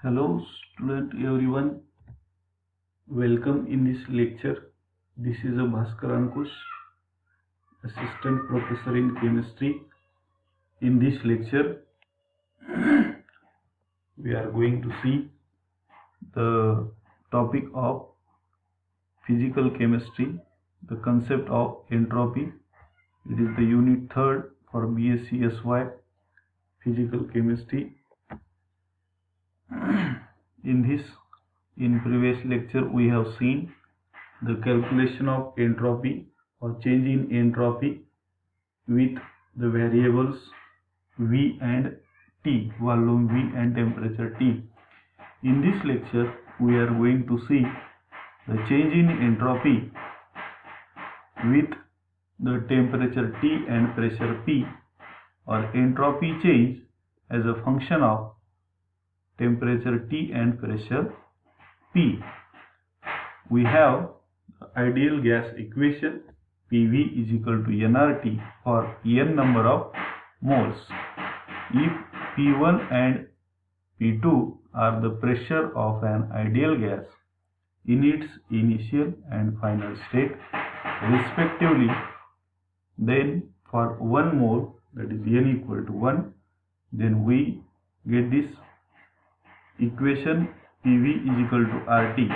Hello student everyone, welcome in this lecture. This is a Bhaskar Ankush, assistant professor in chemistry. In this lecture we are going to see the topic of physical chemistry, the concept of entropy. It is the unit 3rd for BSc SY physical chemistry. In previous lecture we have seen the calculation of entropy or change in entropy with the variables V and T, volume V and temperature T. In this lecture we are going to see the change in entropy with the temperature T and pressure P, or entropy change as a function of temperature T and pressure P. We have ideal gas equation PV is equal to nRT for n number of moles. If P1 and P2 are the pressure of an ideal gas in its initial and final state respectively, then for 1 mole, that is n equal to 1, then we get this equation PV is equal to RT.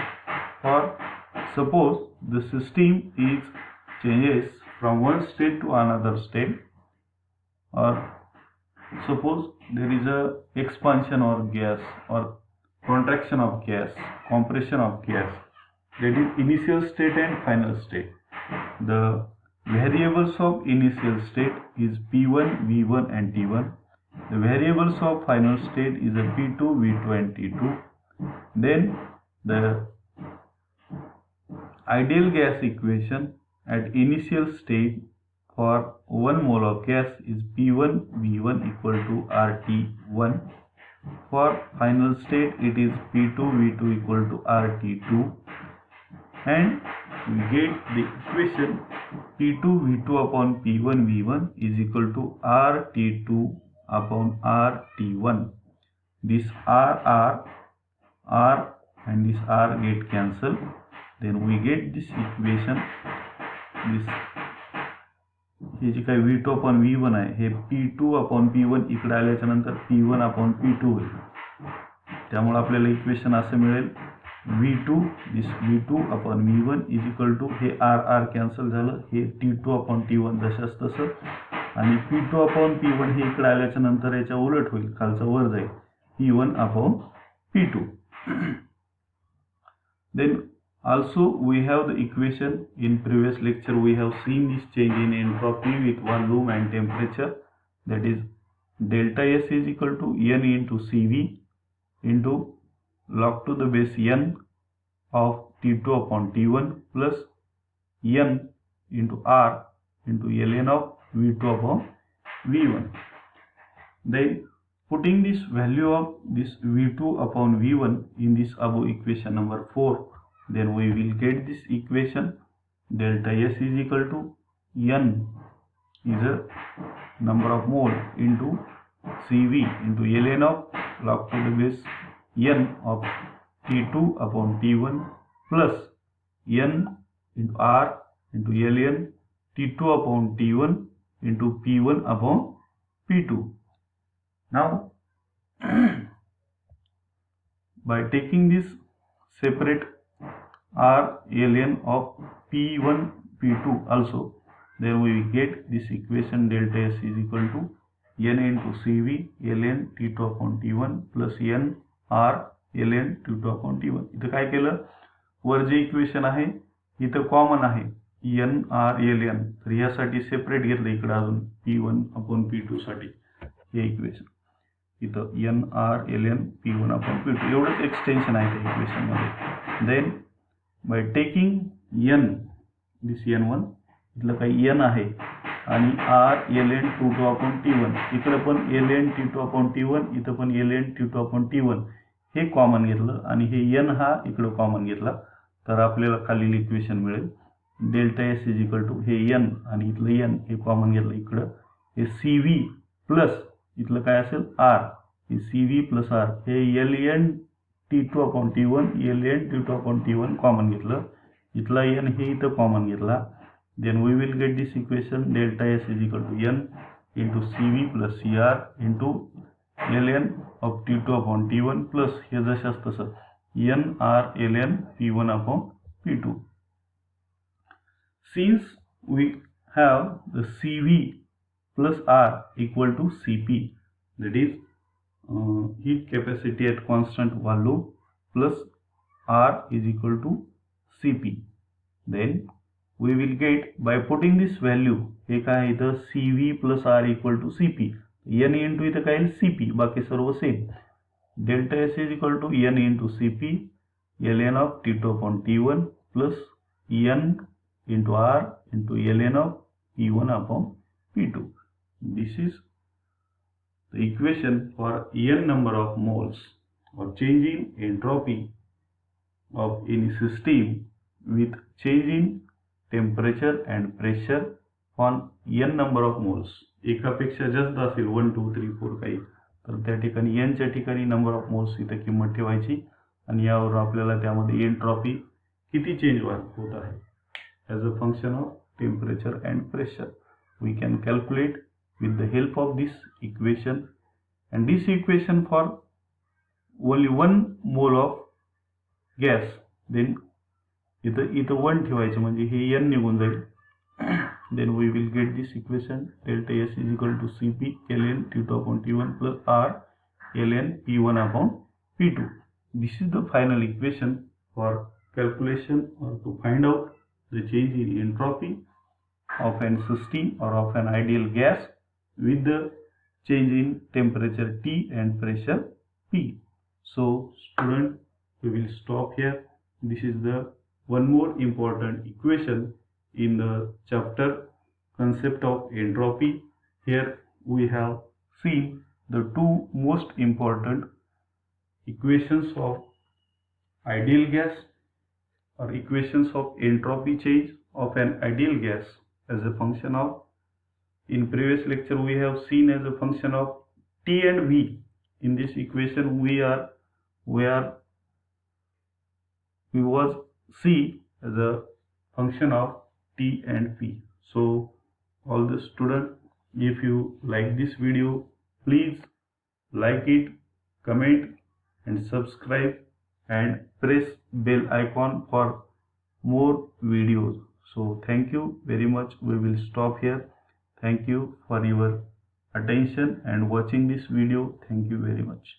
For suppose the system is changes from one state to another state, or suppose there is a expansion of gas or contraction of gas, compression of gas, that is initial state and final state. The variables of initial state is P1, V1 and T1. The variables of final state is a P2, V2 and T2. Then the ideal gas equation at initial state for 1 mole of gas is P1 V1 equal to RT1. For final state it is P2 V2 equal to RT2, and we get the equation P2 V2 upon P1 V1 is equal to RT2 upon RT1. This R and this R get cancelled. Then we get this equation, this हे जे काही V2 upon V1 आहे हे P2 upon P1 इकडे आल्याच्या नंतर P1 upon P2 होईल. त्यामुळे आपल्याला equation असं मिळेल V2 this V2 upon V1 is equal to हे R कॅन्सल झालं, हे T2 upon T1 जशाच तसं, आणि P2 upon P1 हे इकडे आल्याच्या नंतर याच्या उलट होईल, खालचा वर जाईल P1 upon P2. Then also we have the equation in previous lecture we have seen this change in entropy with volume and temperature, that is delta S is equal to N into CV into log to the base N of T2 upon T1 plus N into R into ln of V2 upon V1. Then putting this value of this V2 upon V1 in this above equation number 4, then we will get this equation delta S is equal to N is a number of mole into CV into ln of log to the base N of T2 upon T1 plus N into R into ln T2 upon T1 into P1 upon P2. Now by taking this separate R ln of P1 P2 also, then we will get this equation delta S is equal to N into CV ln T2 upon T1 plus N R ln T2 upon T1. इथं काय केलं, वर जे equation आहे इथं common आहे N R ln, तर यासाठी separate घेतलं इकडे अजून P1 upon P2 साठी हे इक्वेशन, इथं N R ln P1 upon P2 एवढंच एक्सटेन्शन आहे त्या इक्वेशन मध्ये. Then by taking n, this n1 इथलं काही n आहे आणि R ln T2 upon T1, इकडे पण ln T2 upon T1, इथं पण ln T2 upon T1 हे कॉमन घेतलं आणि हे n हा इकडे कॉमन घेतला, तर आपल्याला खालील इक्वेशन मिळेल delta S is equal to हे n आणि इथलं n हे कॉमन घेतलं इकडं, हे CV प्लस इथलं काय असेल R, हे CV प्लस R हे ln T2 upon T1 ln T2 upon T1 common घेतलं, इथला n हे इथं कॉमन घेतला, then we will get this equation delta S is equal to n into CV plus CR into ln of T2 upon T1 plus हे जशास तसं n R ln P1 upon P2. Since we have the CV plus R equal to Cp, that is heat capacity at constant volume plus R is equal to Cp, then we will get by putting this value, हे काय इथं Cv plus R equal to Cp, n into इथं काय येईल Cp, बाकी सर्व same, delta S is equal to n into Cp ln of T2 upon T1 plus n into R into ln of P1 upon P2. This is the equation for n number of moles or change in entropy of any system with change in temperature and pressure on n number of moles. एकापेक्षा जास्त असेल 1 2 3 4 काही तर त्या ठिकाणी n च्या ठिकाणी number of moles इथे किंमत ठेवायची आणि यावर आपल्याला त्यामध्ये एंट्रॉपी किती चेंज होत आहे as a function of temperature and pressure we can calculate with the help of this equation, and this equation for only 1 mole of gas, then इथं 1 ठेवायचं म्हणजे हे n निघून जाईल, then we will get this equation delta S is equal to Cp ln T2 upon T1 plus R ln P1 upon P2. This is the final equation for calculation or to find out the change in entropy of an system or of an ideal gas with the change in temperature T and pressure P. So student, we will stop here. This is the one more important equation in the chapter concept of entropy. Here we have seen the two most important equations of ideal gas or equations of entropy change of an ideal gas as a function of, in previous lecture we have seen as a function of T and V. In this equation we was C as a function of T and P. So all the students, if you like this video, please like it, comment and subscribe and press bell icon for more videos. So thank you very much. We will stop here. Thank you for your attention and watching this video. Thank you very much.